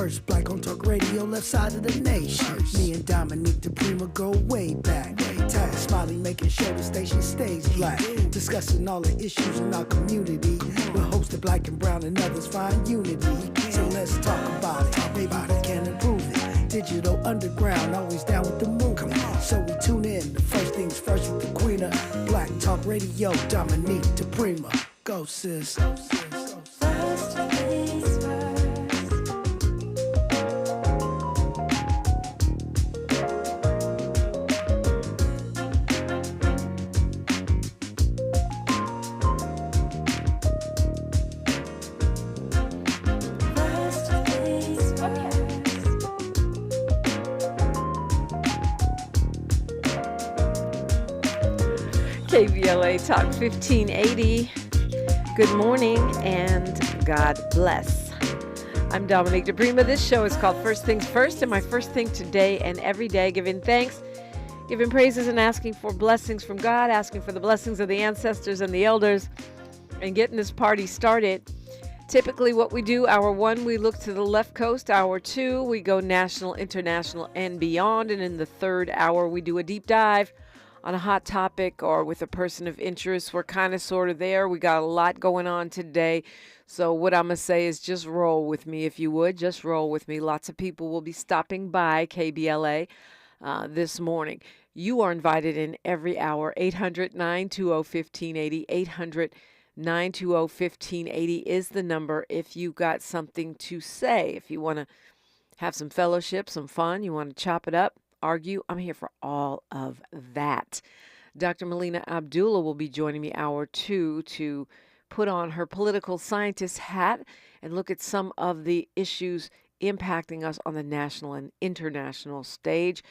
First black on talk radio, left side of the nation. Me and Dominique DiPrima go way back. Tag Smiley making sure the station stays black. Discussing all the issues in our community. We're hosted black and brown and others find unity. So let's talk about it. Maybe we can improve it. Digital underground, always down with the movement. So we tune in. The first things first with the queen of Black Talk Radio, Dominique DiPrima. Go sis. First things first. KBLA Talk 1580. Good morning and God bless. I'm Dominique DiPrima. This show is called First Things First, and my first thing today and every day, giving thanks, giving praises, and asking for blessings from God, asking for the blessings of the ancestors and the elders, and getting this party started. Typically what we do, hour one, we look to the left coast. Hour two, we go national, international, and beyond. And in the third hour, we do a deep dive on a hot topic or with a person of interest. We're kind of sort of there. We got a lot going on today. So what I'm going to say is just roll with me, if you would. Just roll with me. Lots of people will be stopping by KBLA this morning. You are invited in every hour. 800-920-1580. 800-920-1580 is the number if you've got something to say. If you want to have some fellowship, some fun, you want to chop it up, argue, I'm here for all of that. Dr. Melina Abdullah will be joining me hour two to put on her political scientist hat and look at some of the issues impacting us on the national and international stage.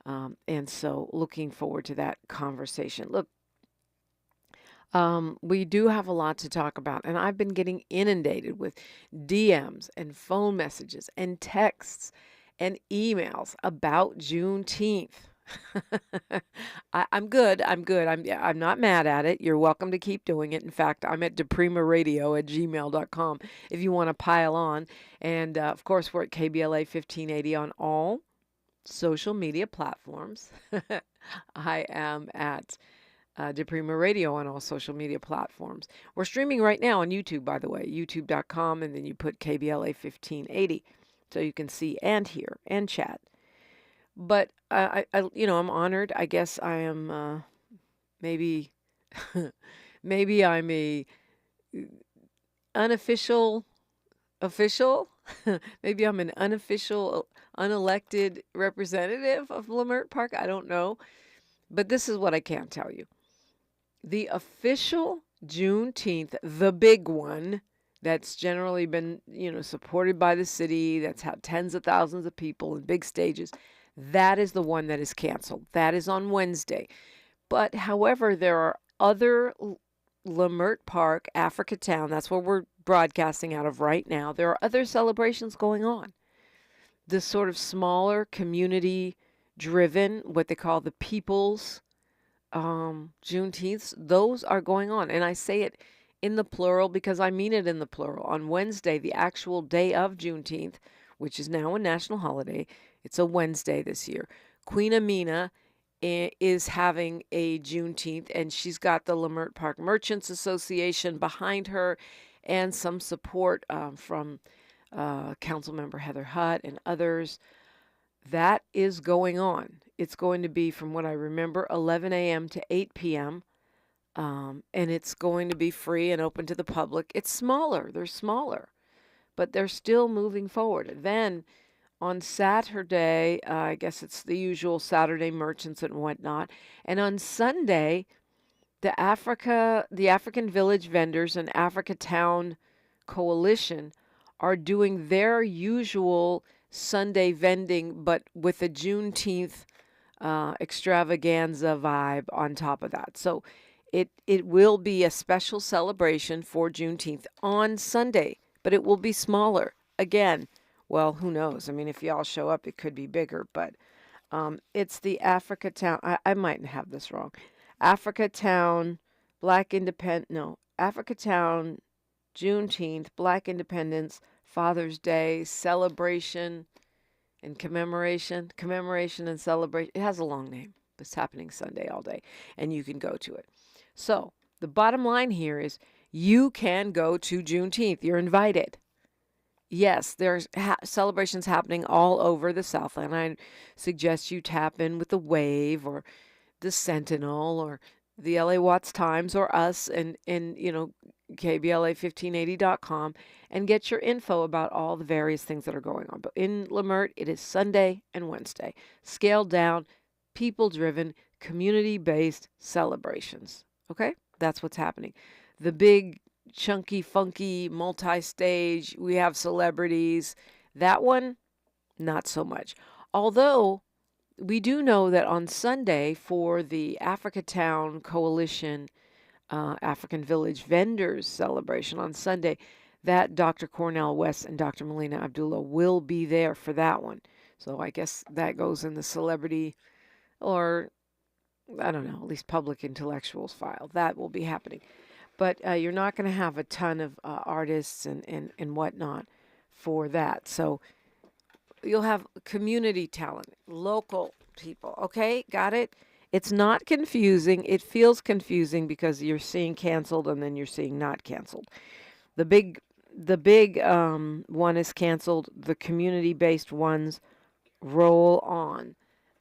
And so looking forward to that conversation. Look, we do have a lot to talk about, and I've been getting inundated with DMs and phone messages and texts and emails about Juneteenth. I'm good. I'm not mad at it. You're welcome to keep doing it. In fact, I'm at diprimaradio@gmail.com if you want to pile on. And of course, we're at KBLA 1580 on all social media platforms. I am at DiPrima Radio on all social media platforms. We're streaming right now on YouTube, by the way, youtube.com, and then you put KBLA 1580. So you can see and hear and chat. But I'm honored. I guess I am maybe I'm a unofficial official. Maybe I'm an unofficial, unelected representative of Leimert Park. I don't know. But this is what I can tell you. The official Juneteenth, the big one, that's generally been, supported by the city, that's had tens of thousands of people in big stages. That is the one that is canceled. That is on Wednesday. But, however, there are other Leimert Park, Africa Town, that's where we're broadcasting out of right now. There are other celebrations going on. The sort of smaller, community-driven, what they call the people's Juneteenths, those are going on. And I say it in the plural because I mean it in the plural. On Wednesday, the actual day of Juneteenth, which is now a national holiday, it's a Wednesday this year, Queen Amina is having a Juneteenth, and she's got the Leimert Park Merchants Association behind her and some support from Councilmember Heather Hutt and others. That is going on. It's going to be, from what I remember, 11 a.m. to 8 p.m., and it's going to be free and open to the public. It's smaller. They're smaller, but they're still moving forward. Then on Saturday, I guess it's the usual Saturday merchants and whatnot. And on Sunday, the African Village Vendors and Africa Town Coalition are doing their usual Sunday vending, but with a Juneteenth extravaganza vibe on top of that. So it will be a special celebration for Juneteenth on Sunday, but it will be smaller. Again, well, who knows? I mean, if y'all show up, it could be bigger, but it's the Africa Town. I might have this wrong. Africa Town Africa Town Juneteenth Black Independence Father's Day celebration and commemoration and celebration. It has a long name. It's happening Sunday all day, and you can go to it. So the bottom line here is you can go to Juneteenth. You're invited. Yes, there's celebrations happening all over the Southland. I suggest you tap in with the Wave or the Sentinel or the LA Watts Times or us and KBLA1580.com and get your info about all the various things that are going on. But in Lamert, it is Sunday and Wednesday. Scaled down, people-driven, community-based celebrations. Okay? That's what's happening. The big, chunky, funky, multi-stage, we have celebrities. That one, not so much. Although we do know that on Sunday for the Africatown Coalition African Village Vendors celebration on Sunday, that Dr. Cornell West and Dr. Melina Abdullah will be there for that one. So I guess that goes in the celebrity or, I don't know, at least public intellectuals file. That will be happening. But you're not going to have a ton of artists and whatnot for that. So you'll have community talent, local people. Okay, got it? It's not confusing. It feels confusing because you're seeing canceled and then you're seeing not canceled. The big one is canceled. The community-based ones roll on.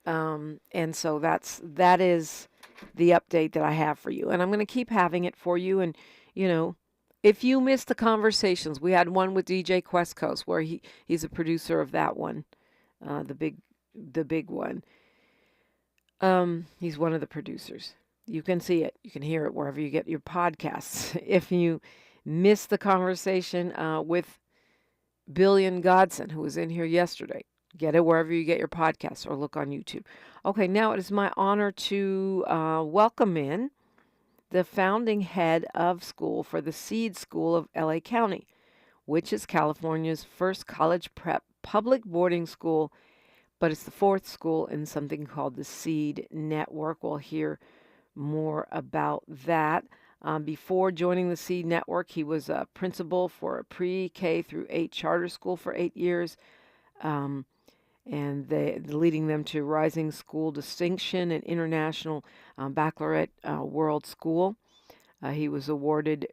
And so that is the update that I have for you. And I'm going to keep having it for you. And, if you missed the conversations, we had one with DJ Quest Coast where he's a producer of that one, the big one. He's one of the producers. You can see it. You can hear it wherever you get your podcasts. If you missed the conversation with Billion Godson, who was in here yesterday, get it wherever you get your podcasts or look on YouTube. Okay, now it is my honor to welcome in the founding head of school for the Seed School of LA County, which is California's first college prep public boarding school, but it's the fourth school in something called the Seed Network. We'll hear more about that. Before joining the Seed Network, he was a principal for a pre-K through 8 charter school for 8 years, and leading them to Rising School Distinction and International Baccalaureate World School. He was awarded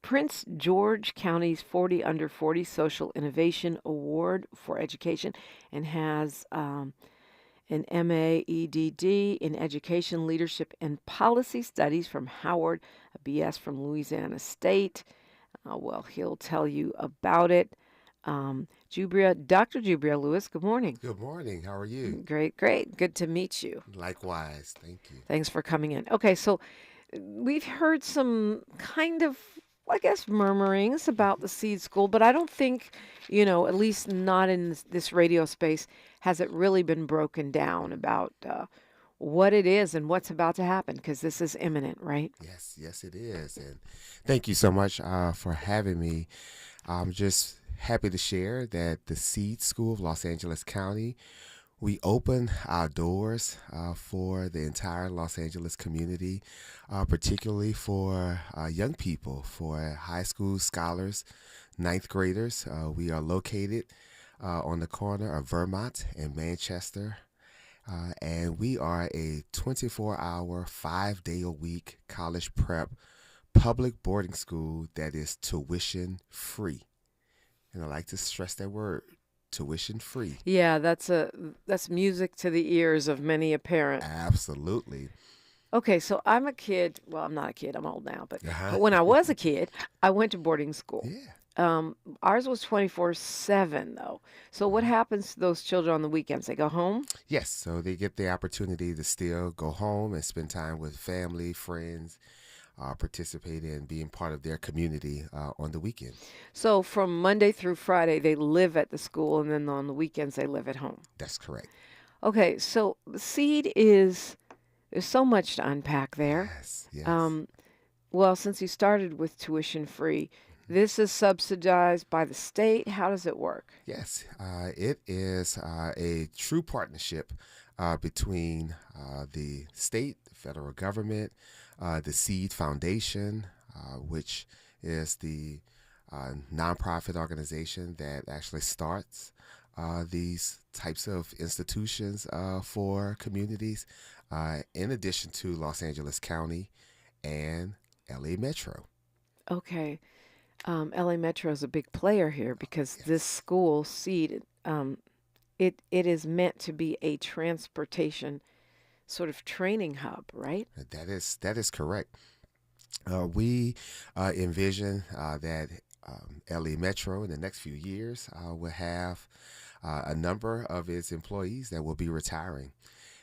Prince George County's 40 Under 40 Social Innovation Award for Education and has an MA-EDD in Education, Leadership, and Policy Studies from Howard, a BS from Louisiana State. He'll tell you about it. Dr. Jubria Lewis, good morning. Good morning. How are you? Great. Good to meet you. Likewise. Thank you. Thanks for coming in. Okay, so we've heard some kind of, I guess, murmurings about the Seed School, but I don't think, at least not in this radio space, has it really been broken down about what it is and what's about to happen, because this is imminent, right? Yes, it is. And thank you so much for having me. I'm just happy to share that the Seed School of Los Angeles County, we open our doors for the entire Los Angeles community, particularly for young people, for high school scholars, ninth graders. We are located on the corner of Vermont and Manchester, and we are a 24-hour, 5-day-a-week college prep public boarding school that is tuition free. And I like to stress that word, tuition free. Yeah, that's music to the ears of many a parent. Absolutely. Okay, so I'm a kid. Well, I'm not a kid. I'm old now. But when I was a kid, I went to boarding school. Yeah. Ours was 24/7, though. So what happens to those children on the weekends? They go home? Yes, so they get the opportunity to still go home and spend time with family, friends, participate in being part of their community on the weekend. So from Monday through Friday, they live at the school, and then on the weekends, they live at home. That's correct. Okay, so the Seed there's so much to unpack there. Yes. Well, since you started with tuition free, this is subsidized by the state. How does it work? Yes, it is a true partnership between the state, the federal government, the Seed Foundation, which is the nonprofit organization that actually starts these types of institutions for communities, in addition to Los Angeles County and LA Metro. Okay. LA Metro is a big player here because this Yes, school, Seed, it is meant to be a transportation sort of training hub, right? that is correct. We envision that LA Metro in the next few years will have a number of its employees that will be retiring.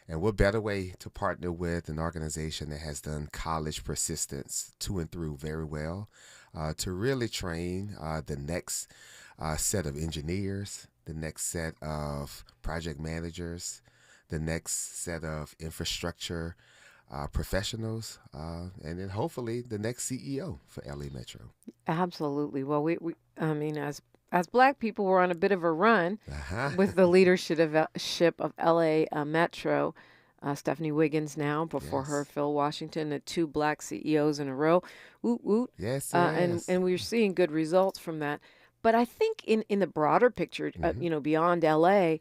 And what better way to partner with an organization that has done college persistence to and through very well to really train the next set of engineers, the next set of project managers, the next set of infrastructure professionals, and then hopefully the next CEO for LA Metro. Absolutely. Well, I mean, as Black people, we're on a bit of a run Uh-huh. with the leadership of LA Metro. Stephanie Wiggins now, before her, Yes. Phil Washington, the two Black CEOs in a row. Woot woot. Yes, And yes. we're seeing good results from that. But I think in the broader picture, Hmm. beyond LA,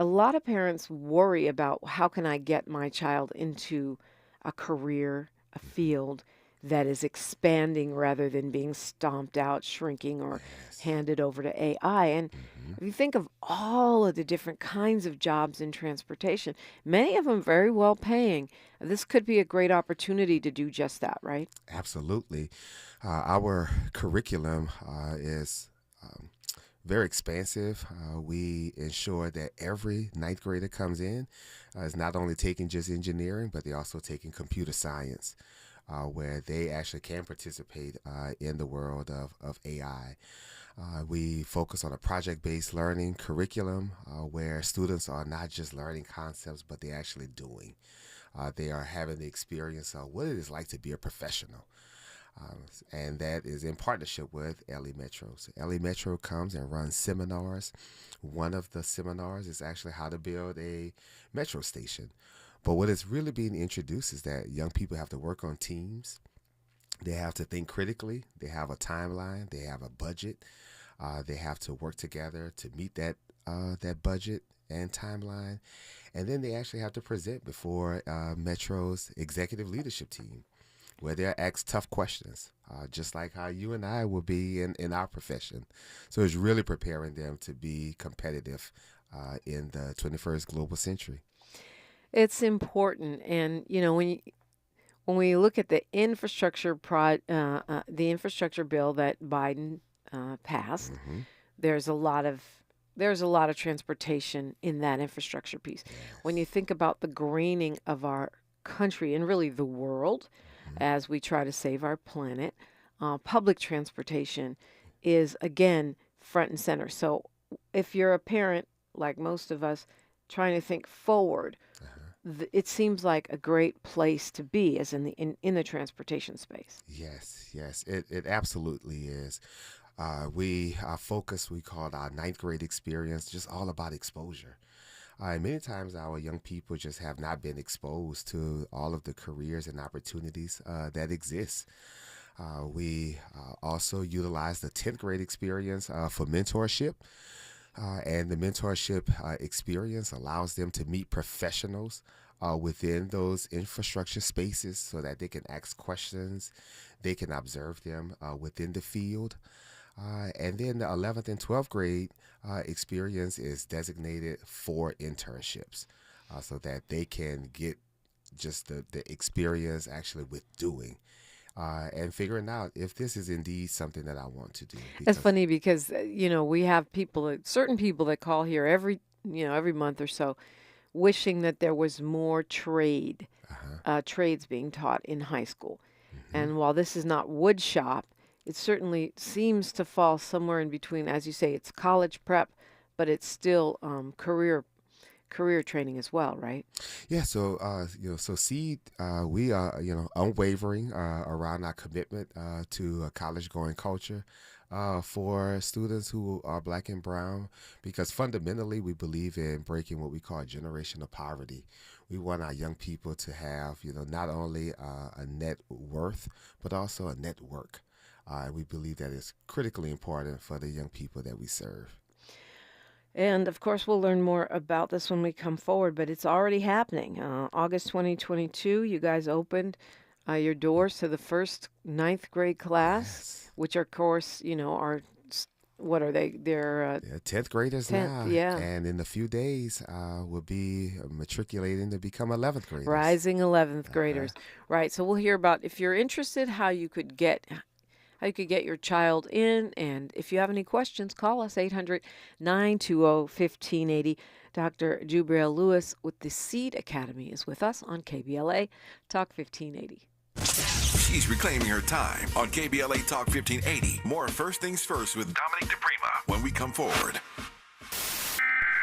a lot of parents worry about how can I get my child into a career, a field that is expanding rather than being stomped out, shrinking, or Yes. handed over to AI. And Hmm. if you think of all of the different kinds of jobs in transportation, many of them very well paying, this could be a great opportunity to do just that, right? Absolutely. Our curriculum is very expansive. We ensure that every ninth grader comes in is not only taking just engineering, but they're also taking computer science, where they actually can participate in the world of AI. We focus on a project based learning curriculum where students are not just learning concepts, but they're actually doing. They are having the experience of what it is like to be a professional. And that is in partnership with LA Metro. So LA Metro comes and runs seminars. One of the seminars is actually how to build a metro station. But what is really being introduced is that young people have to work on teams. They have to think critically. They have a timeline. They have a budget. They have to work together to meet that budget and timeline. And then they actually have to present before Metro's executive leadership team, where they're asked tough questions, just like how you and I will be in our profession. So it's really preparing them to be competitive in the 21st global century. It's important, and when we look at the infrastructure bill that Biden passed, Hmm. there's a lot of there's a lot of transportation in that infrastructure piece. When you Yes. think about the greening of our country and really the world Hmm. as we try to save our planet, public transportation is again front and center. So if you're a parent, like most of us, trying to think forward, Uh-huh. it seems like a great place to be as in the transportation space. Yes, yes, it absolutely is. Our focus, we called our ninth grade experience, just all about exposure. And many times our young people just have not been exposed to all of the careers and opportunities that exist. We also utilize the 10th grade experience for mentorship. And the mentorship experience allows them to meet professionals within those infrastructure spaces so that they can ask questions, they can observe them within the field. And then the 11th and 12th grade experience is designated for internships so that they can get just the experience actually with doing and figuring out if this is indeed something that I want to do. It's Because, funny because we have certain people that call here every month or so, wishing that there was more uh-huh, trades being taught in high school. hmm, And while this is not wood shop, it certainly seems to fall somewhere in between. As you say, it's college prep, but it's still career training as well, right? yeah. So, so Seed, we are, unwavering around our commitment to a college-going culture for students who are Black and Brown, because fundamentally we believe in breaking what we call generational poverty. We want our young people to have, not only a net worth, but also a network. We believe that it's critically important for the young people that we serve. And of course, we'll learn more about this when we come forward, but it's already happening. August 2022, you guys opened your doors to the first ninth grade class, Yes. which, of course, are, what are they? They're Yeah, 10th graders 10th, now. yeah. And in a few days, will be matriculating to become 11th graders. rising 11th graders. Right. So we'll hear about, if you're interested, how you could get your child in. And if you have any questions, call us 800-920-1580. Dr. Jubria Lewis with the Seed Academy is with us on KBLA Talk 1580. She's reclaiming her time on KBLA Talk 1580. More First Things First with Dominique DiPrima when we come forward.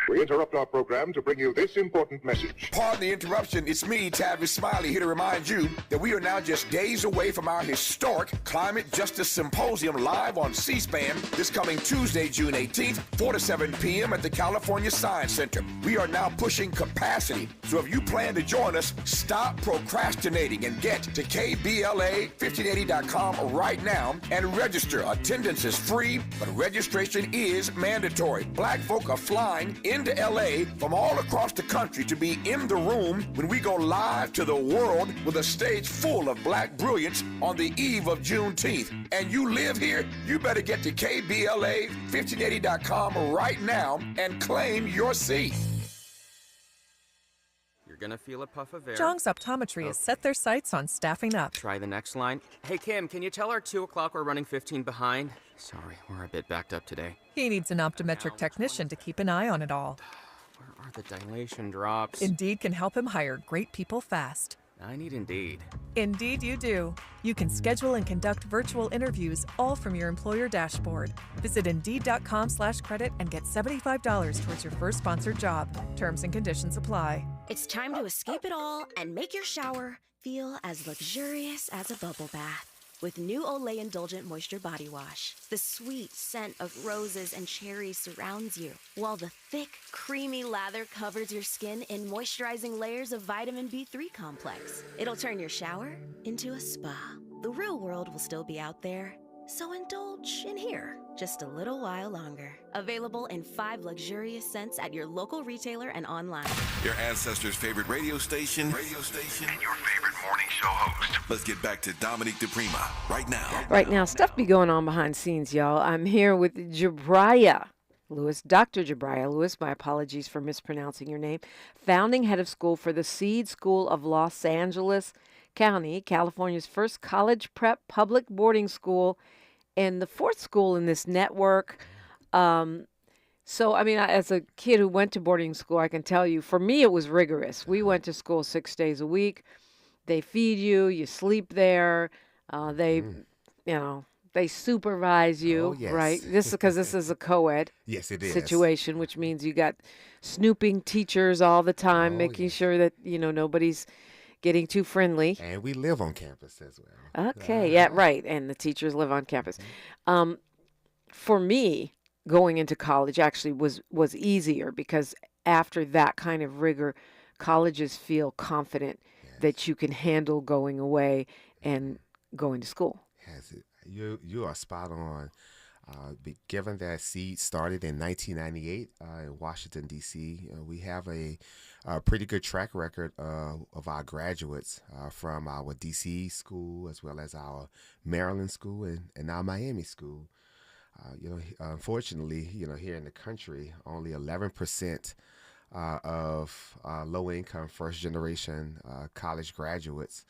We interrupt our program to bring you this important message. Pardon the interruption. It's me, Tavis Smiley, here to remind you that we are now just days away from our historic Climate Justice Symposium live on C-SPAN this coming Tuesday, June 18th, 4 to 7 p.m. at the California Science Center. We are now pushing capacity. So if you plan to join us, stop procrastinating and get to KBLA1580.com right now and register. Attendance is free, but registration is mandatory. Black folk are flying into LA from all across the country to be in the room when we go live to the world with a stage full of black brilliance on the eve of Juneteenth. And you live here, you better get to KBLA1580.com right now and claim your seat. You're gonna feel a puff of air. Jong's Optometry has set their sights on staffing up. Try the next line. Hey, Kim, can you tell our 2 o'clock we're running 15 behind? Sorry, we're a bit backed up today. He needs an optometric technician to keep an eye on it all. Where are the dilation drops? Indeed can help him hire great people fast. I need Indeed. Indeed you do. You can schedule and conduct virtual interviews all from your employer dashboard. Visit Indeed.com/credit and get $75 towards your first sponsored job. Terms and conditions apply. It's time to escape it all and make your shower feel as luxurious as a bubble bath. With new Olay Indulgent Moisture Body Wash, the sweet scent of roses and cherries surrounds you, while the thick, creamy lather covers your skin in moisturizing layers of vitamin B3 complex. It'll turn your shower into a spa. The real world will still be out there, so indulge in here just a little while longer. Available in 5 luxurious scents at your local retailer and online. Your ancestors' favorite radio station, and your favorite morning show host. Let's get back to Dominique DiPrima right now. Right now, stuff be going on behind scenes, y'all. I'm here with Jubria Lewis, Dr. Jubria Lewis. My apologies for mispronouncing your name. Founding head of school for the Seed School of Los Angeles County, California's first college prep public boarding school, and the 4th school in this network. So, I mean, as a kid who went to boarding school, I can tell you, for me, it was rigorous. We went to school 6 days a week. They feed you, you sleep there. They supervise you, Oh, yes. right? This is a co-ed Yes, it is. situation, which means you got snooping teachers all the time, Oh, making yes. sure that, nobody's getting too friendly. And we live on campus as well. Okay, yeah, right. And the teachers live on campus. For me, going into college actually was easier because after that kind of rigor, colleges feel confident that you can handle going away and going to school. Yes, you are spot on. Given that Seed started in 1998 in Washington, D.C., we have a pretty good track record of our graduates from our D.C. school as well as our Maryland school and our Miami school. Unfortunately, here in the country, only 11% of low-income first-generation college graduates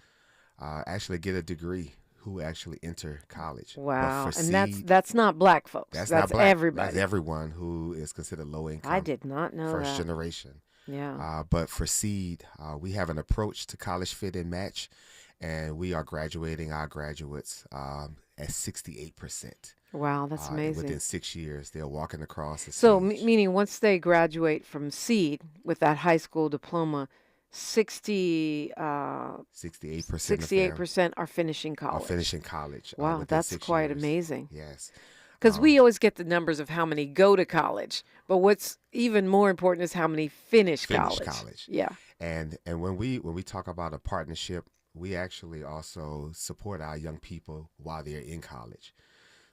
actually get a degree who actually enter college. Wow, But for and Seed, that's not black folks. that's That's not black. everybody. That's everyone who is considered low-income. I did not know first that. generation. Yeah. But for Seed, we have an approach to college fit and match, and we are graduating our graduates at 68%. Wow, that's amazing. Within 6 years, they're walking across the So, stage. meaning once they graduate from Seed with that high school diploma, 68% are finishing are college. finishing college. Wow, within that's 6 quite years. amazing. Yes. Because we always get the numbers of how many go to college, but what's even more important is how many finish college. college. Yeah. And when we talk about a partnership we actually also support our young people while they're in college.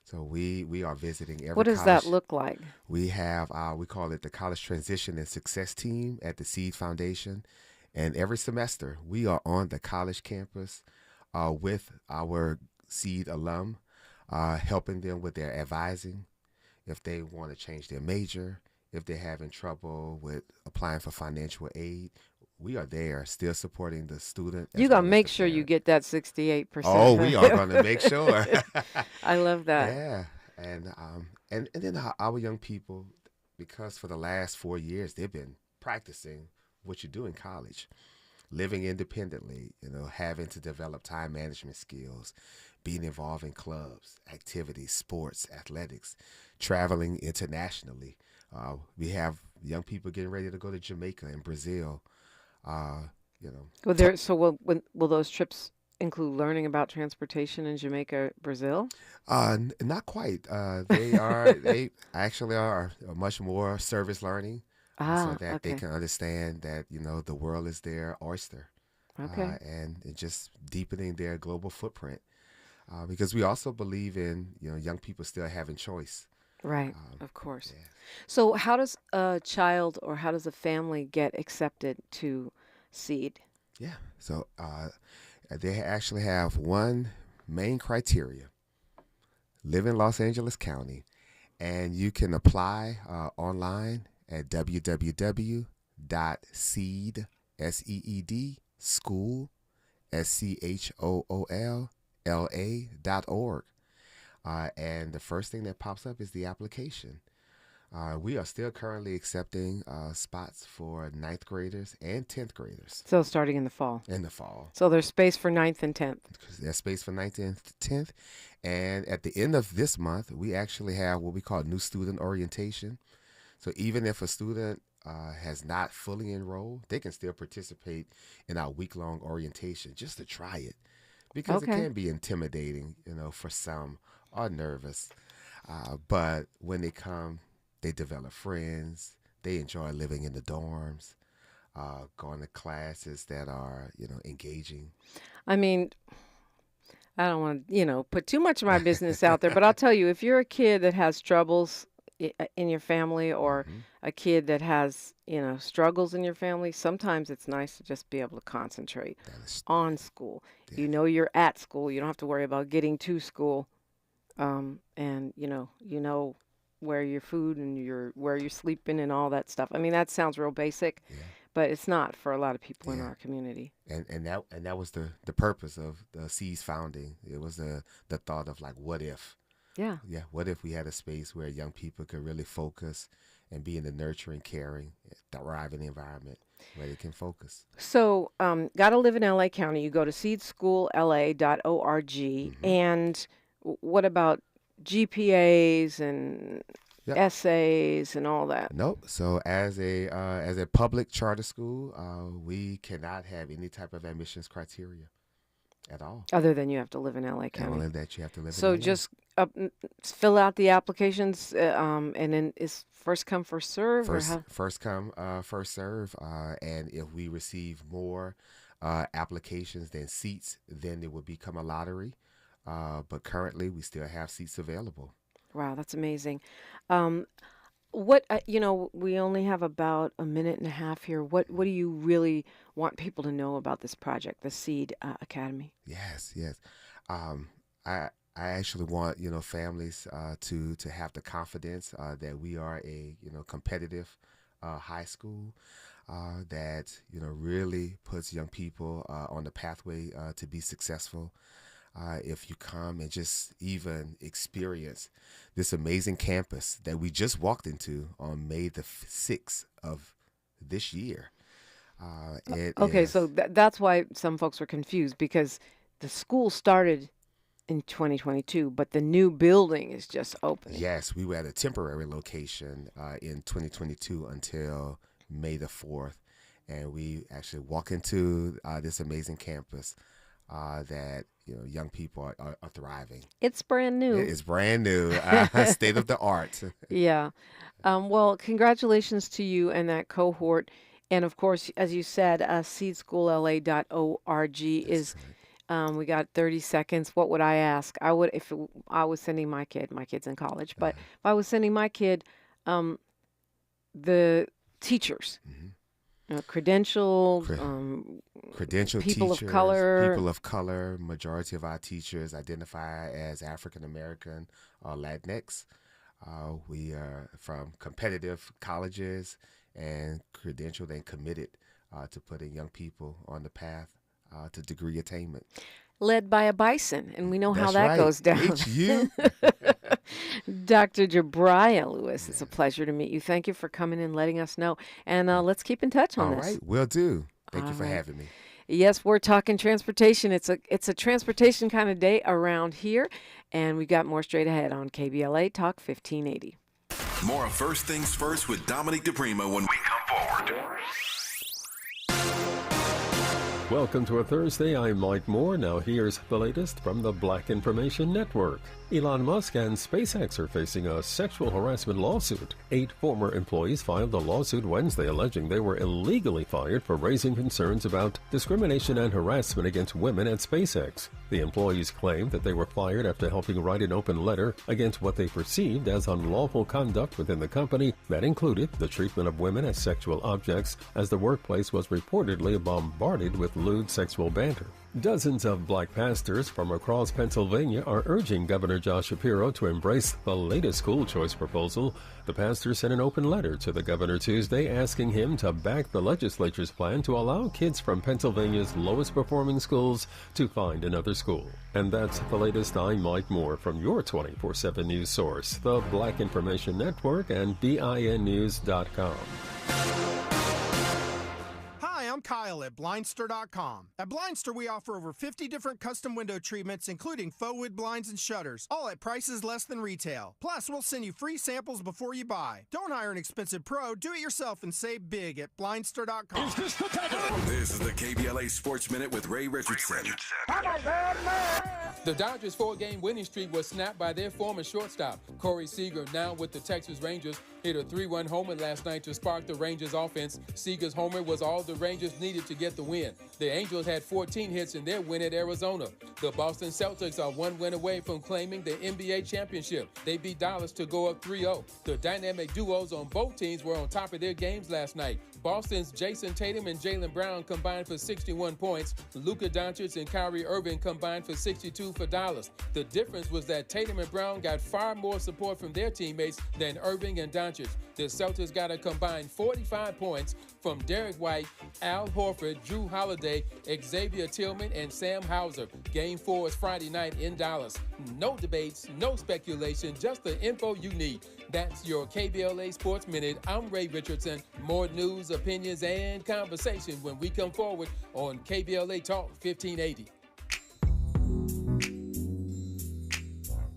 So we are visiting every What does college. that look like? We have, we call it the College Transition and Success Team at the Seed Foundation. And every semester, we are on the college campus with our Seed alum, helping them with their advising, if they want to change their major, if they're having trouble with applying for financial aid. We are there, still supporting the student. You got to make sure you get that 68%. Oh, we are going to make sure. I love that. Yeah. And then our young people, because for the last 4 years, they've been practicing what you do in college, living independently, having to develop time management skills, being involved in clubs, activities, sports, athletics, traveling internationally. We have young people getting ready to go to Jamaica and Brazil. Will those trips include learning about transportation in Jamaica, Brazil? Not quite. They actually are much more service learning, so that they can understand that the world is their oyster. Okay. And just deepening their global footprint, because we also believe in young people still having choice. Right, of course. Yeah. So how does a child or how does a family get accepted to Seed? Yeah. So they actually have one main criteria: live in Los Angeles County, and you can apply online at www.seed, SEED, school, SCHOOLLA.org. And the first thing that pops up is the application. We are still currently accepting spots for 9th graders and 10th graders. So starting in the fall. In the fall. So there's space for 9th and 10th. There's space for 9th and 10th. And at the end of this month, we actually have what we call new student orientation. So even if a student has not fully enrolled, they can still participate in our week-long orientation just to try it. Because it can be intimidating, for some, or nervous. But when they come, they develop friends. They enjoy living in the dorms, going to classes that are, engaging. I mean, I don't want to, put too much of my business out there, but I'll tell you, if you're a kid that has troubles in your family, or a kid that has, struggles in your family, sometimes it's nice to just be able to concentrate on school. Yeah. You're at school. You don't have to worry about getting to school. And where your food and where you're sleeping and all that stuff. I mean, that sounds real basic, but it's not for a lot of people in our community. And that was the purpose of the C's founding. It was the thought of like, what if? Yeah. Yeah. What if we had a space where young people could really focus and be in the nurturing, caring, thriving environment where they can focus? So, gotta live in LA County. You go to seedschoolla.org. And what about GPAs and essays and all that? Nope. So as a public charter school, we cannot have any type of admissions criteria at all. Other than you have to live in LA County. Other than that, you have to live in So LA. just fill out the applications, and then is first come, first serve? First come, first serve. And if we receive more applications than seats, then it would become a lottery. But currently, we still have seats available. Wow, that's amazing. We only have about a minute and a half here. What do you really want people to know about this project, the Seed Academy? Yes. I actually want families to have the confidence that we are a competitive high school that really puts young people on the pathway to be successful. If you come and just even experience this amazing campus that we just walked into on May the 6th of this year. So that's why some folks were confused, because the school started in 2022, but the new building is just opening. Yes, we were at a temporary location in 2022 until May the 4th, and we actually walk into this amazing campus that young people are thriving. It's brand new. It's brand new, state of the art. Yeah. Well, congratulations to you and that cohort. And of course, as you said, seedschoolla.org is. We got 30 seconds. What would I ask? I would, if I was sending my kid's in college, but if I was sending my kid, the teachers, credentialed, credentialed people teachers, of color. people of color. Majority of our teachers identify as African American or Latinx. We are from competitive colleges and credentialed and committed to putting young people on the path to degree attainment. Led by a bison, and we know how That's that right. goes down. HU. Dr. Jubria Lewis, it's a pleasure to meet you. Thank you for coming and letting us know. And let's keep in touch on All this. right, will do. Thank you All for right. having me. Yes, we're talking transportation. It's a transportation kind of day around here, and we got more straight ahead on KBLA Talk 1580. More of First Things First with Dominique DiPrima when we come forward. Welcome to a Thursday. I'm Mike Moore. Now here's the latest from the Black Information Network. Elon Musk and SpaceX are facing a sexual harassment lawsuit. 8 former employees filed a lawsuit Wednesday alleging they were illegally fired for raising concerns about discrimination and harassment against women at SpaceX. The employees claim that they were fired after helping write an open letter against what they perceived as unlawful conduct within the company that included the treatment of women as sexual objects, as the workplace was reportedly bombarded with lewd sexual banter. Dozens of black pastors from across Pennsylvania are urging Governor Josh Shapiro to embrace the latest school choice proposal. The pastors sent an open letter to the governor Tuesday asking him to back the legislature's plan to allow kids from Pennsylvania's lowest performing schools to find another school. And that's the latest. I'm Mike Moore from your 24/7 news source, the Black Information Network and BINnews.com. Hi, I'm Kyle at Blindster.com. At Blindster, we offer over 50 different custom window treatments, including faux wood blinds and shutters, all at prices less than retail. Plus, we'll send you free samples before you buy. Don't hire an expensive pro. Do it yourself and save big at Blindster.com. This is the KBLA Sports Minute with Ray Richardson. The Dodgers' 4-game winning streak was snapped by their former shortstop, Corey Seager, now with the Texas Rangers, hit a 3-run homer last night to spark the Rangers' offense. Seager's homer was all the Rangers needed to get the win. The Angels had 14 hits in their win at Arizona. The Boston Celtics are 1 win away from claiming the NBA championship. They beat Dallas to go up 3-0. The dynamic duos on both teams were on top of their games last night. Boston's Jason Tatum and Jaylen Brown combined for 61 points. Luka Doncic and Kyrie Irving combined for 62 for Dallas. The difference was that Tatum and Brown got far more support from their teammates than Irving and Doncic. The Celtics got a combined 45 points from Derek White, Al Horford, Drew Holiday, Xavier Tillman, and Sam Hauser. Game 4 is Friday night in Dallas. No debates, no speculation, just the info you need. That's your KBLA Sports Minute. I'm Ray Richardson. More news, opinions, and conversation when we come forward on KBLA Talk 1580.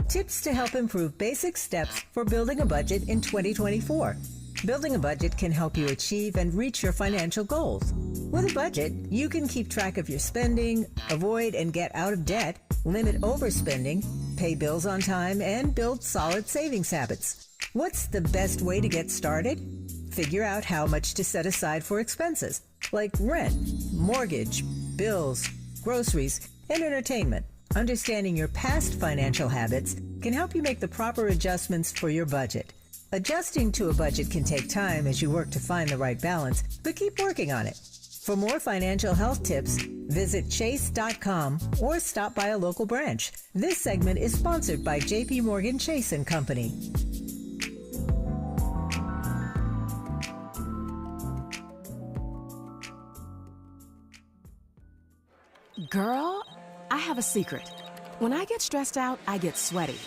Tips to help improve basic steps for building a budget in 2024. Building a budget can help you achieve and reach your financial goals. With a budget, you can keep track of your spending, avoid and get out of debt, limit overspending, pay bills on time, and build solid savings habits. What's the best way to get started? Figure out how much to set aside for expenses, like rent, mortgage, bills, groceries, and entertainment. Understanding your past financial habits can help you make the proper adjustments for your budget. Adjusting to a budget can take time as you work to find the right balance, but keep working on it. For more financial health tips, visit chase.com or stop by a local branch. This segment is sponsored by J.P. Morgan Chase & Company. Girl, I have a secret. When I get stressed out, I get sweaty.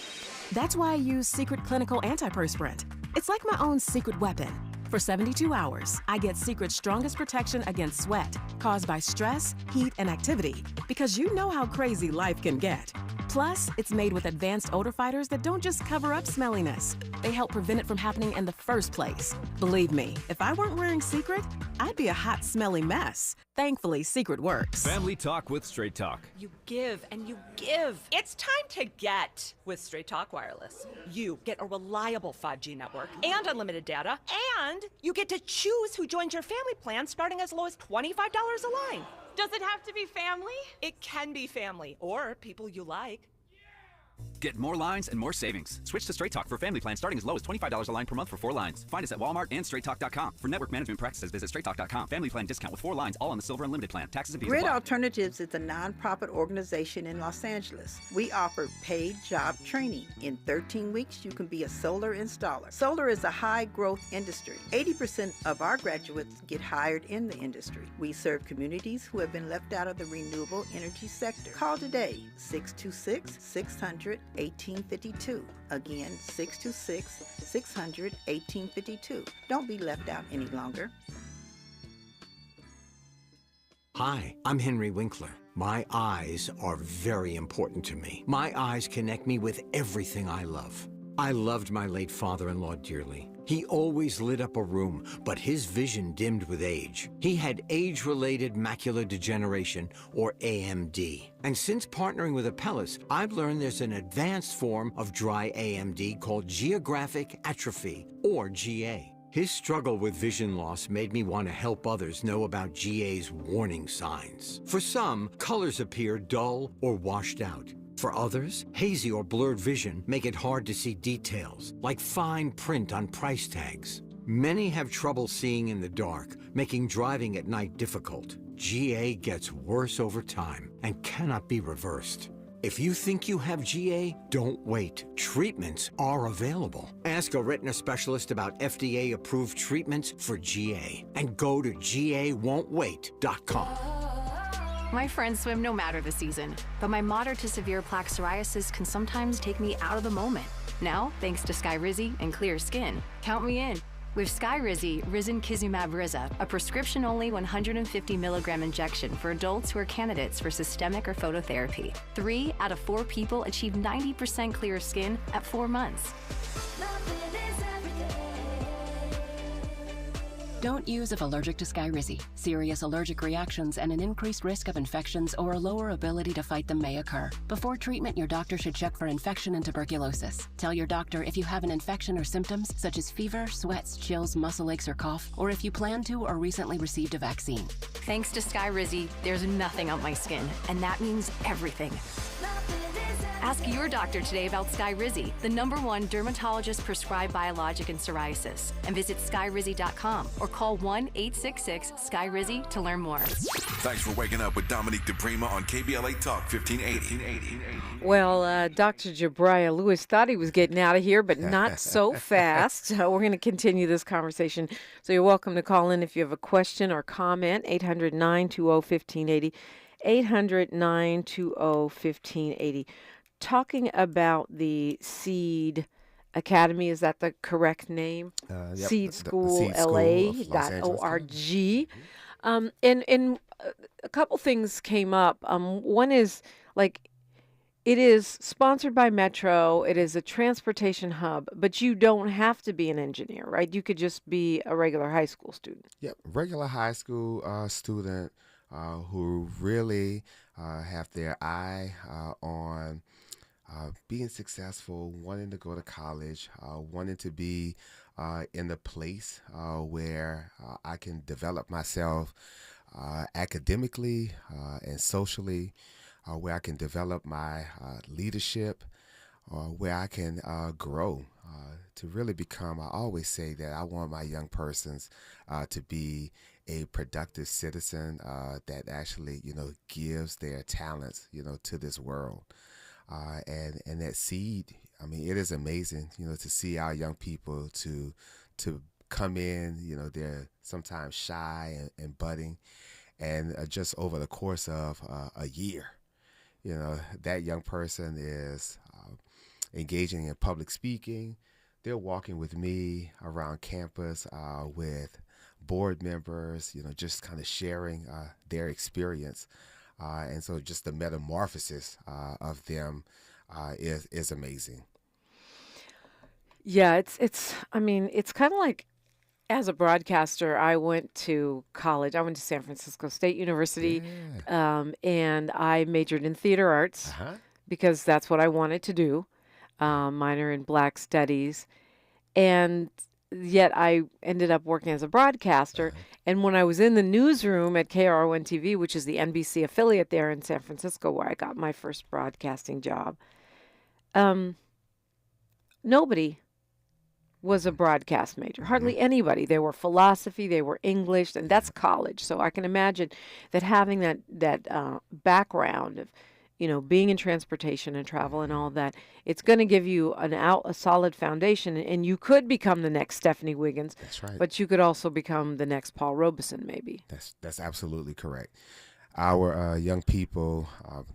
That's why I use Secret Clinical Antiperspirant. It's like my own secret weapon. For 72 hours, I get Secret's strongest protection against sweat caused by stress, heat, and activity, because you know how crazy life can get. Plus, it's made with advanced odor fighters that don't just cover up smelliness. They help prevent it from happening in the first place. Believe me, if I weren't wearing Secret, I'd be a hot, smelly mess. Thankfully, Secret works. Family Talk with Straight Talk. You give and you give. It's time to get with Straight Talk Wireless. You get a reliable 5G network and unlimited data, and you get to choose who joins your family plan starting as low as $25 a line. Does it have to be family? It can be family or people you like. Get more lines and more savings. Switch to Straight Talk for family plan starting as low as $25 a line per month for 4 lines. Find us at Walmart and straighttalk.com. For network management practices, visit straighttalk.com. Family plan discount with 4 lines, all on the Silver Unlimited plan. Taxes and fees Grid apply. Alternatives is a nonprofit organization in Los Angeles. We offer paid job training. In 13 weeks, you can be a solar installer. Solar is a high-growth industry. 80% of our graduates get hired in the industry. We serve communities who have been left out of the renewable energy sector. Call today, 626-600-1852. Again, 626-600-1852. Don't be left out any longer. Hi, I'm Henry Winkler. My eyes are very important to me. My eyes connect me with everything I love. I loved my late father-in-law dearly. He always lit up a room, but his vision dimmed with age. He had age-related macular degeneration, or AMD. And since partnering with Apellis, I've learned there's an advanced form of dry AMD called geographic atrophy, or GA. His struggle with vision loss made me want to help others know about GA's warning signs. For some, colors appear dull or washed out. For others, hazy or blurred vision make it hard to see details, like fine print on price tags. Many have trouble seeing in the dark, making driving at night difficult. GA gets worse over time and cannot be reversed. If you think you have GA, don't wait. Treatments are available. Ask a retina specialist about FDA-approved treatments for GA and go to GAWon'tWait.com. My friends swim no matter the season, but my moderate to severe plaque psoriasis can sometimes take me out of the moment. Now, thanks to Skyrizi and clear skin, count me in. With Skyrizi, Risankizumab Riza, a prescription-only 150 milligram injection for adults who are candidates for systemic or phototherapy. 3 out of 4 people achieve 90% clear skin at 4 months. Don't use if allergic to Skyrizi. Serious allergic reactions and an increased risk of infections or a lower ability to fight them may occur. Before treatment, your doctor should check for infection and tuberculosis. Tell your doctor if you have an infection or symptoms such as fever, sweats, chills, muscle aches, or cough, or if you plan to or recently received a vaccine. Thanks to Skyrizi, there's nothing on my skin, and that means everything. Ask your doctor today about Skyrizi, the #1 dermatologist-prescribed biologic in psoriasis, and visit skyrizi.com or call 1-866-SKYRIZI to learn more. Thanks for waking up with Dominique DiPrima on KBLA Talk 1580. Well, Dr. Jubria Lewis thought he was getting out of here, but not so fast. We're going to continue this conversation. So you're welcome to call in if you have a question or comment, 800-920-1580, 800-920-1580. Talking about the Seed Academy, is that the correct name? Yep, Seed the School Seed School LA.org. And a couple things came up. One is like, it is sponsored by Metro. It is a transportation hub, but you don't have to be an engineer, right? You could just be a regular high school student. Yep, regular high school student who really have their eye on being successful, wanting to go to college, wanting to be in the place where I can develop myself academically and socially, where I can develop my leadership, where I can grow to really become, I always say that I want my young persons to be a productive citizen that actually, gives their talents, to this world. And that Seed, I mean, it is amazing, to see our young people to come in, they're sometimes shy and budding, and just over the course of a year, that young person is engaging in public speaking. They're walking with me around campus with board members, just kind of sharing their experience. And so just the metamorphosis of them is amazing. Yeah, it's I mean, it's kind of like as a broadcaster, I went to college. I went to San Francisco State University, and I majored in theater arts because that's what I wanted to do, minor in Black Studies. And yet I ended up working as a broadcaster. And when I was in the newsroom at KRON TV, which is the NBC affiliate there in San Francisco, where I got my first broadcasting job, nobody was a broadcast major. Hardly anybody. They were philosophy, they were English, and that's college. So I can imagine that having that background of, being in transportation and travel and all that, it's going to give you a solid foundation, and you could become the next Stephanie Wiggins. That's right. But you could also become the next Paul Robeson, maybe. That's absolutely correct. Our young people,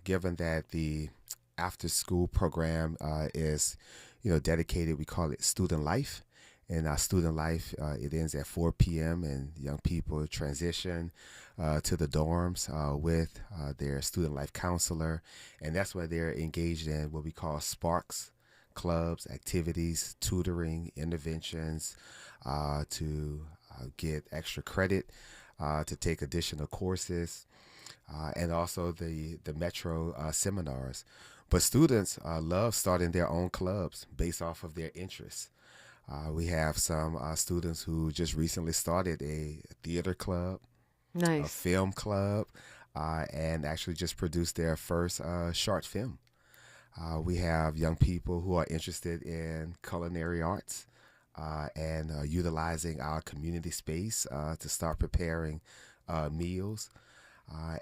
given that the after-school program is, dedicated, we call it Student Life. In our Student Life, it ends at 4 p.m. and young people transition to the dorms with their Student Life counselor. And that's where they're engaged in what we call Sparks, clubs, activities, tutoring, interventions to get extra credit, to take additional courses, and also the Metro seminars. But students love starting their own clubs based off of their interests. We have some students who just recently started a theater club, a film club, and actually just produced their first short film. We have young people who are interested in culinary arts and utilizing our community space to start preparing meals.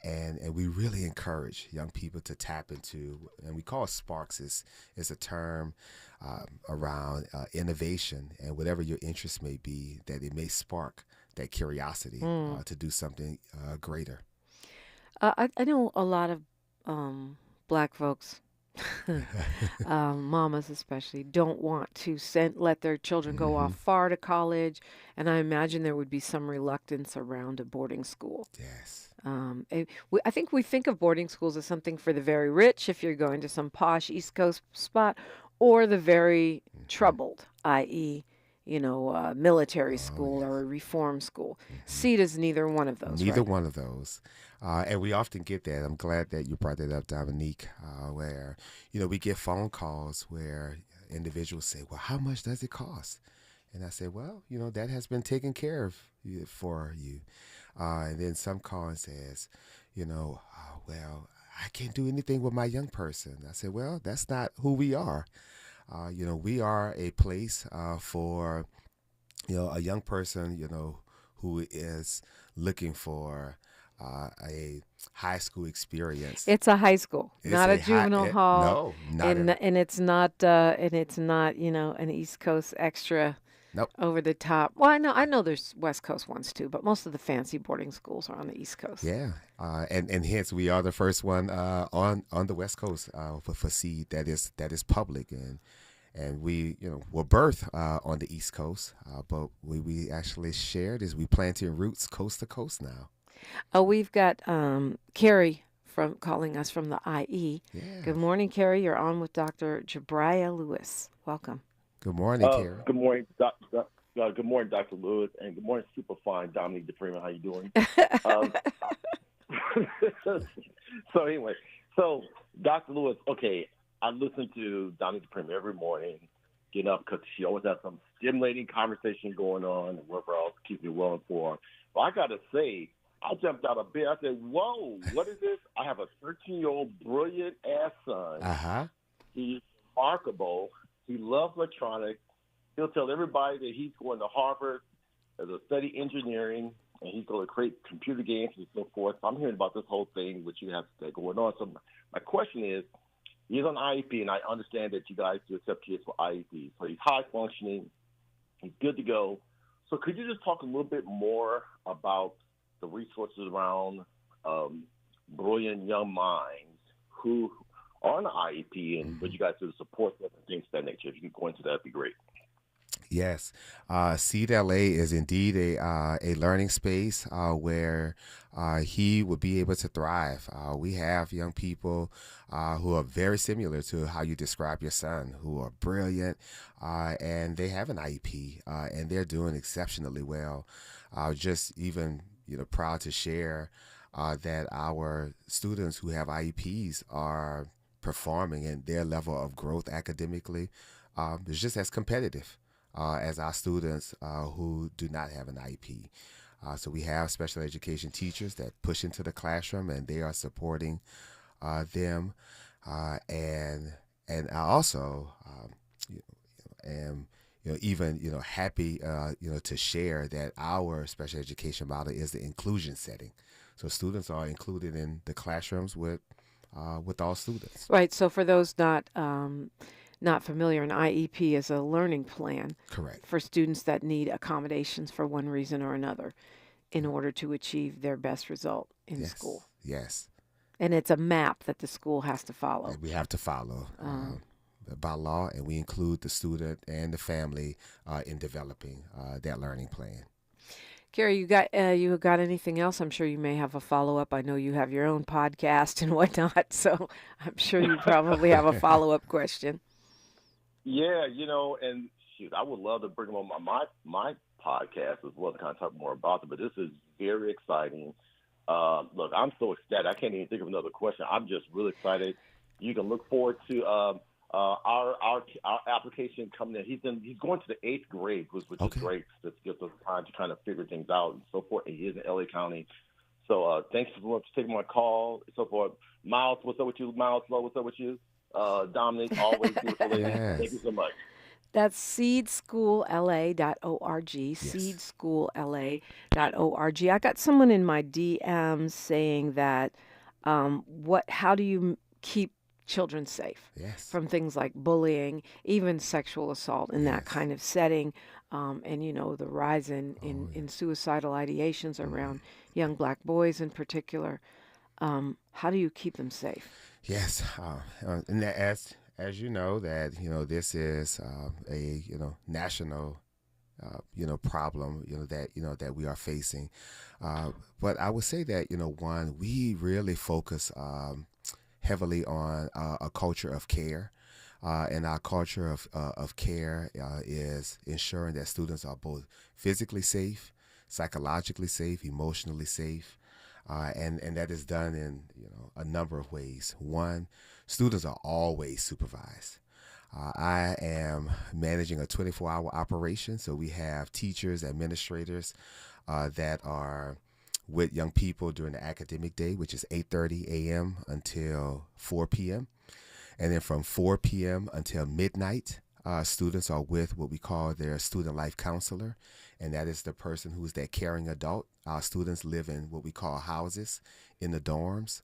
And we really encourage young people to tap into, and we call Sparks is a term around innovation, and whatever your interest may be, that it may spark that curiosity to do something greater. I know a lot of Black folks, mamas especially, don't want to let their children go off far to college, and I imagine there would be some reluctance around a boarding school. Yes. I think we think of boarding schools as something for the very rich, if you're going to some posh East Coast spot, or the very troubled, i.e., military school or a reform school. SEED is neither one of those. Neither one of those. And we often get that. I'm glad that you brought that up, Dominique, where, we get phone calls where individuals say, well, how much does it cost? And I say, well, that has been taken care of for you. And then some call and says, well, I can't do anything with my young person. I said, well, that's not who we are. We are a place for, a young person, who is looking for a high school experience. It's a high school, not a juvenile hall. No, not and it's not an East Coast extra. Nope. Over the top. Well, I know there's West Coast ones too, but most of the fancy boarding schools are on the East Coast. Yeah, and hence we are the first one on the West Coast for SEED that is public, and we were birthed on the East Coast, but we actually shared is we planting roots coast to coast now. We've got Carrie calling us from the IE. Yeah. Good morning, Carrie. You're on with Dr. Jubria Lewis. Welcome. Good morning, Carrie. Good morning, good morning, Dr. Lewis, and good morning, Superfine Dominique DiPrima. How you doing? So anyway, Dr. Lewis, okay, I listen to Dominique DiPrima every morning, getting up because she always has some stimulating conversation going on, and whatever else keeps me well informed. But I got to say, I jumped out of bed. I said, "Whoa, what is this?" I have a 13-year-old brilliant-ass son. He's remarkable. He loves electronics. He'll tell everybody that he's going to Harvard to study engineering, and he's going to create computer games and so forth. So I'm hearing about this whole thing which you have going on. So my question is, he's on IEP, and I understand that you guys do accept kids for IEP. So he's high functioning. He's good to go. So could you just talk a little bit more about the resources around brilliant young minds who on the IEP and what you guys do to support them and things of that nature? If you could go into that, that'd be great. Yes, Seed LA is indeed a learning space where he would be able to thrive. We have young people who are very similar to how you describe your son, who are brilliant, and they have an IEP, and they're doing exceptionally well. Just even proud to share that our students who have IEPs are performing, and their level of growth academically is just as competitive as our students who do not have an IEP. So we have special education teachers that push into the classroom, and they are supporting them. And I also am even happy to share that our special education model is the inclusion setting. So students are included in the classrooms with all students. Right. So for those not familiar, an IEP is a learning plan. Correct. For students that need accommodations for one reason or another in order to achieve their best result in school. Yes. And it's a map that the school has to follow. And we have to follow by law, and we include the student and the family in developing that learning plan. Carrie, you got anything else? I'm sure you may have a follow-up. I know you have your own podcast and whatnot, so I'm sure you probably have a follow-up question. Yeah, and shoot, I would love to bring them on my podcast as well to kind of talk more about it. But this is very exciting. Look, I'm so ecstatic. I can't even think of another question. I'm just really excited. You can look forward to our application coming in. He's going to the 8th grade, which is great. This gives us time to kind of figure things out and so forth. And he is in LA County. So thanks for taking my call and so forth. Miles, what's up with you? Miles, what's up with you? Dominique, always beautiful lady. Yes. Thank you so much. That's seedschoolla.org, seedschoolla.org. I got someone in my DMs saying that how do you keep children safe from things like bullying, even sexual assault in that kind of setting, and the rise in suicidal ideations around young black boys in particular. How do you keep them safe? Yes, and as you know that this is a national problem that we are facing, but I would say that one, we really focus heavily on a culture of care, and our culture of care is ensuring that students are both physically safe, psychologically safe, emotionally safe. And that is done in a number of ways. One, students are always supervised. I am managing a 24-hour operation, so we have teachers, administrators that are with young people during the academic day, which is 8:30 a.m. until 4 p.m. And then from 4 p.m. until midnight, students are with what we call their student life counselor, and that is the person who's that caring adult. Our students live in what we call houses in the dorms,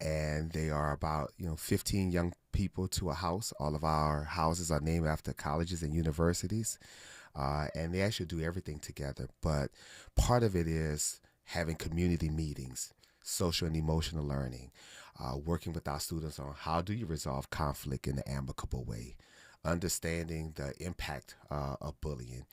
and they are about 15 young people to a house. All of our houses are named after colleges and universities, and they actually do everything together. But part of it is having community meetings, social and emotional learning, working with our students on how do you resolve conflict in an amicable way, understanding the impact of bullying.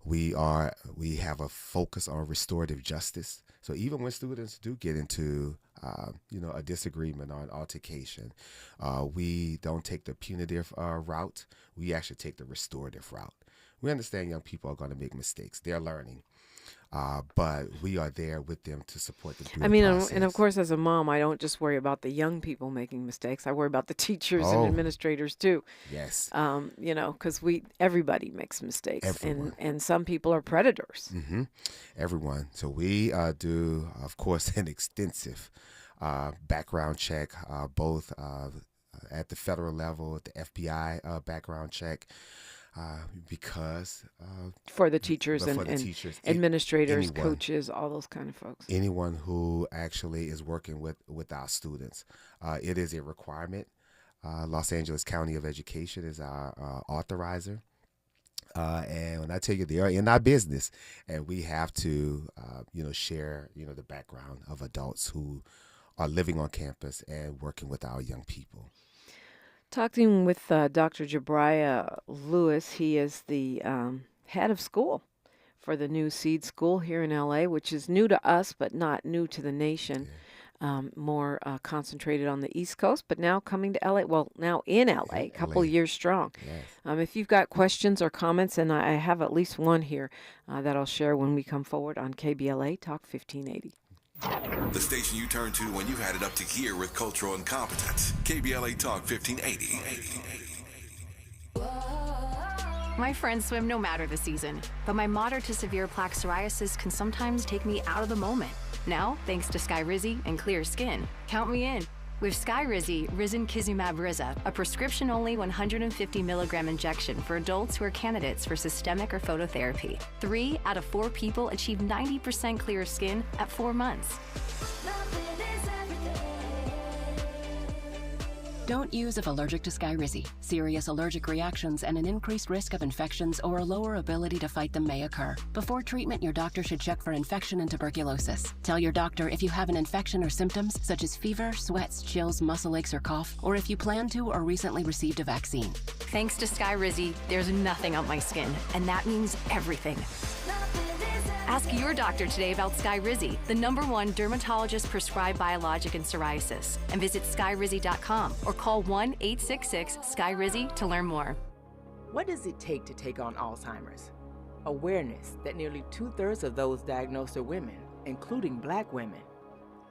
We have a focus on restorative justice. So even when students do get into a disagreement or an altercation, we don't take the punitive route. We actually take the restorative route. We understand young people are going to make mistakes. They're learning. But we are there with them to support them through the process. And of course, as a mom, I don't just worry about the young people making mistakes. I worry about the teachers and administrators too. Yes. Because everybody makes mistakes. Everyone. And some people are predators. Mm-hmm. Everyone. So we do, of course, an extensive background check, both at the federal level, the FBI background check. Because for the teachers and administrators, anyone, coaches, all those kind of folks. Anyone who actually is working with our students. It is a requirement. Los Angeles County of Education is our authorizer. And when I tell you, they are in our business, and we have to, share, the background of adults who are living on campus and working with our young people. Talking with Dr. Jubria Lewis. He is the head of school for the new Seed School here in LA, which is new to us, but not new to the nation. More concentrated on the East Coast, but now coming to LA. Well, now in LA, a couple years strong. Yes. If you've got questions or comments, and I have at least one here that I'll share when we come forward on KBLA Talk 1580. The station you turn to when you've had it up to here with cultural incompetence. KBLA Talk 1580. My friends swim no matter the season, but my moderate to severe plaque psoriasis can sometimes take me out of the moment. Now, thanks to Skyrizi and clear skin, count me in. With Skyrizi Risankizumab Riza, a prescription-only 150 milligram injection for adults who are candidates for systemic or phototherapy. 3 out of 4 people achieve 90% clear skin at 4 months. Don't use if allergic to Skyrizi. Serious allergic reactions and an increased risk of infections or a lower ability to fight them may occur. Before treatment, your doctor should check for infection and tuberculosis. Tell your doctor if you have an infection or symptoms such as fever, sweats, chills, muscle aches, or cough, or if you plan to or recently received a vaccine. Thanks to Skyrizi, there's nothing on my skin, and that means everything. Ask your doctor today about Skyrizi, the #1 dermatologist-prescribed biologic in psoriasis, and visit skyrizi.com or call 1-866-SKYRIZI to learn more. What does it take to take on Alzheimer's? Awareness that nearly 2/3 of those diagnosed are women, including Black women.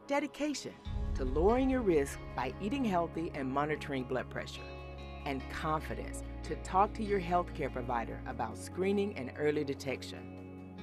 Dedication to lowering your risk by eating healthy and monitoring blood pressure. And confidence to talk to your healthcare provider about screening and early detection.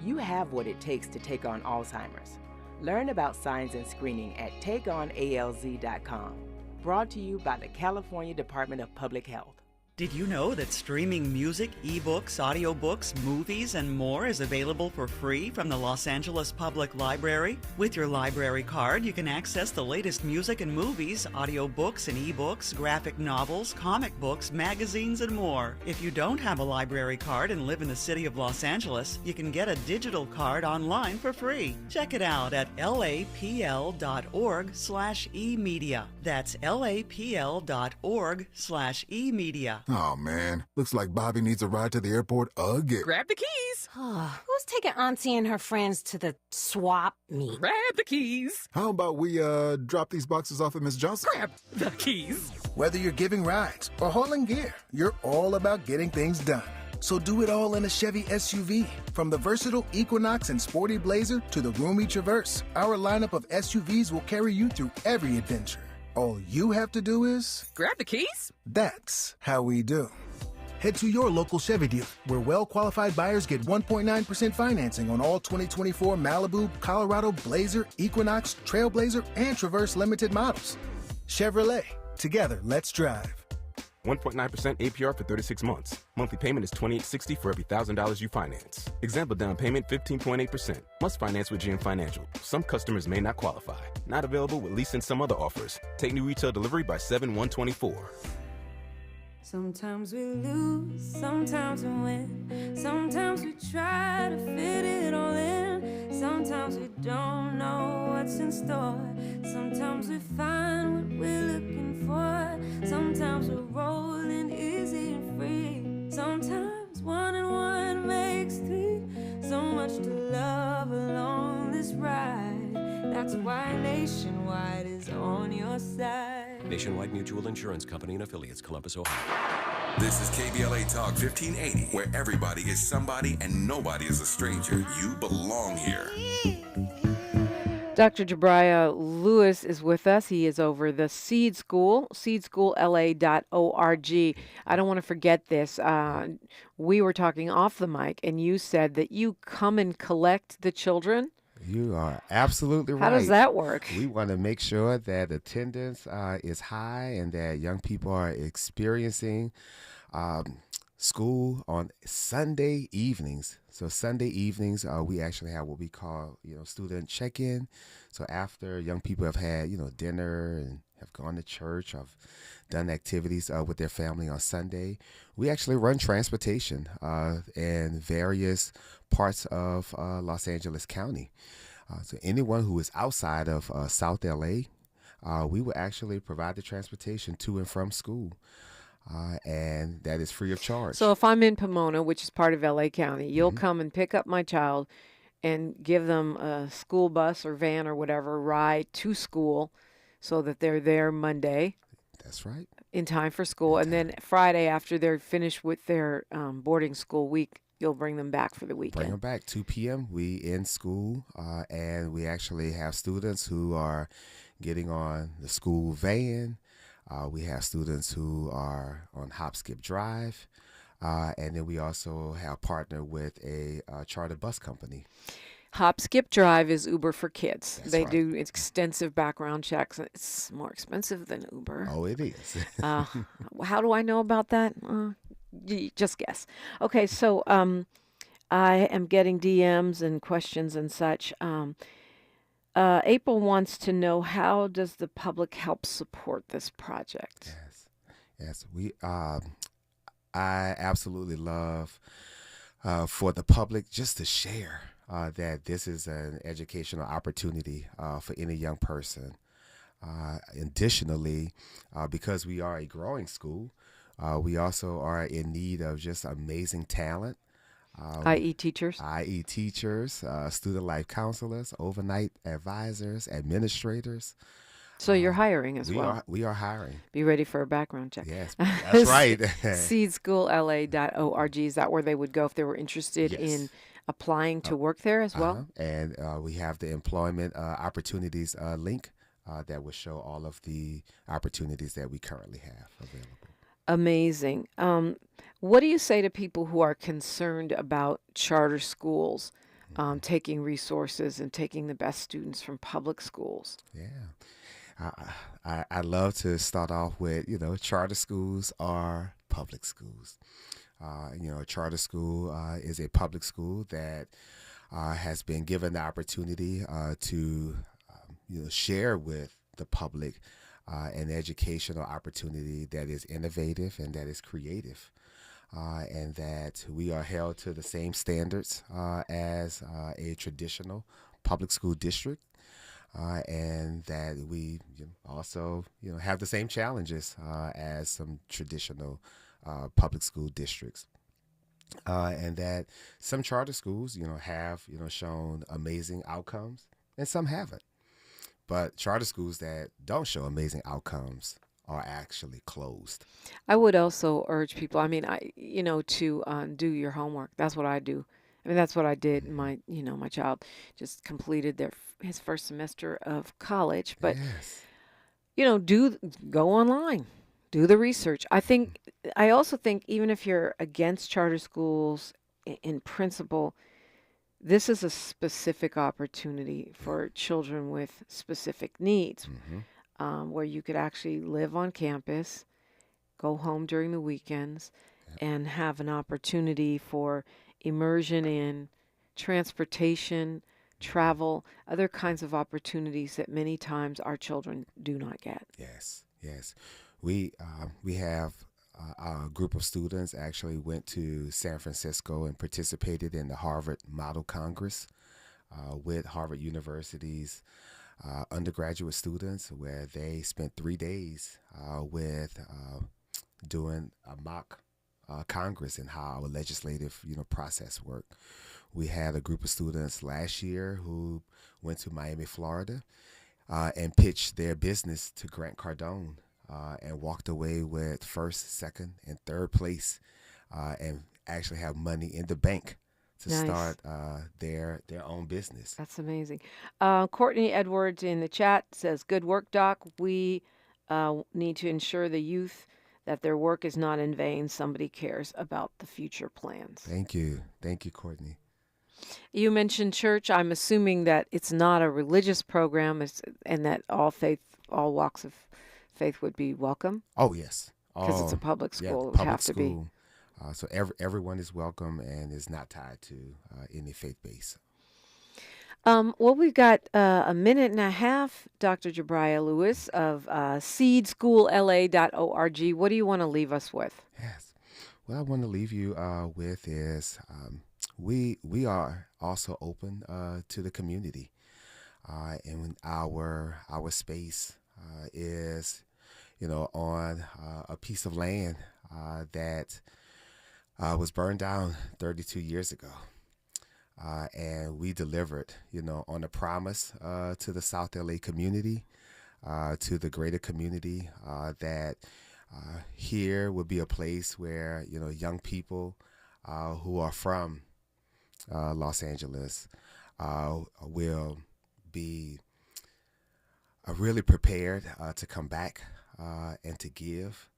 You have what it takes to take on Alzheimer's. Learn about signs and screening at takeonalz.com. Brought to you by the California Department of Public Health. Did you know that streaming music, ebooks, audiobooks, movies, and more is available for free from the Los Angeles Public Library? With your library card, you can access the latest music and movies, audiobooks and ebooks, graphic novels, comic books, magazines, and more. If you don't have a library card and live in the city of Los Angeles, you can get a digital card online for free. Check it out at lapl.org/emedia. That's lapl.org/emedia. Oh, man. Looks like Bobby needs a ride to the airport again. Grab the keys. Who's taking Auntie and her friends to the swap meet? Grab the keys. How about we drop these boxes off at Miss Johnson? Grab the keys. Whether you're giving rides or hauling gear, you're all about getting things done. So do it all in a Chevy SUV. From the versatile Equinox and sporty Blazer to the roomy Traverse, our lineup of SUVs will carry you through every adventure. All you have to do is... grab the keys. That's how we do. Head to your local Chevy dealer, where well-qualified buyers get 1.9% financing on all 2024 Malibu, Colorado, Blazer, Equinox, Trailblazer, and Traverse Limited models. Chevrolet. Together, let's drive. 1.9% APR for 36 months. Monthly payment is $28.60 for every $1,000 you finance. Example down payment 15.8%. Must finance with GM Financial. Some customers may not qualify. Not available with lease and some other offers. Take new retail delivery by 7/1/24. Sometimes we lose, sometimes we win. Sometimes we try to fit it all in. Sometimes we don't know what's in store. Sometimes we find what we're looking for. Sometimes we're rolling easy and free. Sometimes 1 and 1 makes 3. So much to love along this ride. That's why Nationwide is on your side. Nationwide Mutual Insurance Company and affiliates, Columbus, Ohio. This is KBLA Talk 1580, where everybody is somebody and nobody is a stranger. You belong here. Dr. Jubria Lewis is with us. He is over the Seed School, seedschoolla.org. I don't want to forget this. We were talking off the mic, and you said that you come and collect the children. You are absolutely right. How does that work? We want to make sure that attendance is high and that young people are experiencing school on Sunday evenings. So Sunday evenings, we actually have what we call, student check-in. So after young people have had, dinner and have gone to church, have done activities with their family on Sunday, we actually run transportation in various parts of Los Angeles County. So anyone who is outside of South LA, we will actually provide the transportation to and from school. and that is free of charge. So if I'm in Pomona, which is part of LA County, you'll come and pick up my child and give them a school bus or van or whatever ride to school so that they're there Monday. That's right. In time for school. And then Friday, after they're finished with their boarding school week, you'll bring them back for the weekend. Bring them back. 2 p.m. We in school, and we actually have students who are getting on the school van. We have students who are on Hop Skip Drive. And then we also have partnered with a charter bus company. Hop Skip Drive is Uber for kids. That's they right. do extensive background checks. It's more expensive than Uber. Oh, it is. How do I know about that? Just guess. Okay, so I am getting DMs and questions and such. April wants to know, how does the public help support this project? Yes. I absolutely love for the public just to share that this is an educational opportunity for any young person. Additionally, because we are a growing school, we also are in need of just amazing talent. I.e. teachers? I.e. teachers, student life counselors, overnight advisors, administrators. So you're hiring as well. We are hiring. Be ready for a background check. Yes, that's right. seedschoolla.org, is that where they would go if they were interested in applying to work there as well? And we have the employment opportunities link that will show all of the opportunities that we currently have available. Amazing. What do you say to people who are concerned about charter schools taking resources and taking the best students from public schools? Yeah. I love to start off with, charter schools are public schools. Charter school is a public school that has been given the opportunity to, share with the public an educational opportunity that is innovative and that is creative. And that we are held to the same standards as a traditional public school district. And that we also, have the same challenges as some traditional public school districts. And that some charter schools, have, shown amazing outcomes and some haven't. But charter schools that don't show amazing outcomes are actually closed. I would also urge people, to do your homework. That's what I do. That's what I did. My child just completed his first semester of college, but go online, do the research. I also think even if you're against charter schools in principle, this is a specific opportunity for children with specific needs, where you could actually live on campus, go home during the weekends, and have an opportunity for immersion in transportation, travel, other kinds of opportunities that many times our children do not get. Yes. We have a group of students actually went to San Francisco and participated in the Harvard Model Congress with Harvard University's undergraduate students, where they spent 3 days with doing a mock Congress and how our legislative process worked. We had a group of students last year who went to Miami, Florida, and pitched their business to Grant Cardone, and walked away with first, second, and third place, and actually have money in the bank to start their own business. That's amazing. Courtney Edwards in the chat says, "Good work, Doc. We need to ensure the youth that their work is not in vain. Somebody cares about the future plans." Thank you, Courtney. You mentioned church. I'm assuming that it's not a religious program, and that all walks of faith would be welcome. Oh yes, because it's a public school. Yeah, it would have to be. So everyone is welcome and is not tied to any faith base. Well, we've got a minute and a half. Dr. Jubria Lewis of seedschoolla.org. What do you want to leave us with? Yes. What I want to leave you with is we are also open to the community, and our space is on a piece of land that was burned down 32 years ago. And we delivered, on the promise to the South LA community, to the greater community, that here would be a place where, young people who are from Los Angeles will be really prepared to come back and to give.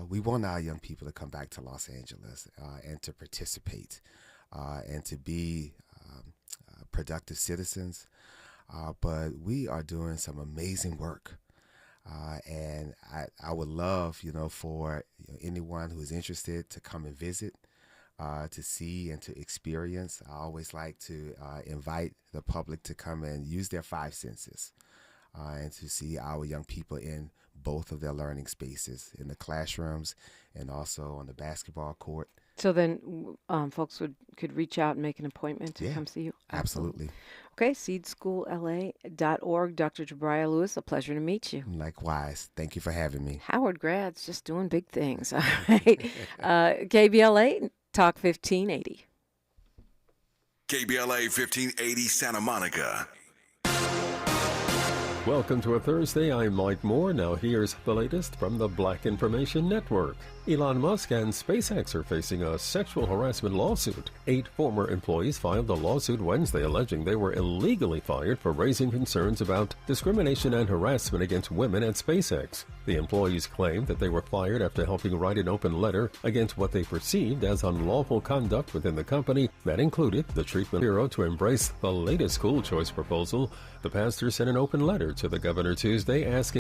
We want our young people to come back to Los Angeles and to participate and to be productive citizens. But we are doing some amazing work. And I would love, for anyone who is interested to come and visit, to see and to experience. I always like to invite the public to come and use their five senses and to see our young people in both of their learning spaces, in the classrooms and also on the basketball court. So then folks could reach out and make an appointment to come see you? Absolutely. Okay, seedschoolla.org. Dr. Jubria Lewis, a pleasure to meet you. Likewise. Thank you for having me. Howard grads just doing big things. All right. KBLA, Talk 1580. KBLA 1580 Santa Monica. Welcome to a Thursday. I'm Mike Moore. Now here's the latest from the Black Information Network. Elon Musk and SpaceX are facing a sexual harassment lawsuit. 8 former employees filed a lawsuit Wednesday alleging they were illegally fired for raising concerns about discrimination and harassment against women at SpaceX. The employees claim that they were fired after helping write an open letter against what they perceived as unlawful conduct within the company that included the treatment bureau to embrace the latest school choice proposal. The pastor sent an open letter to the governor Tuesday asking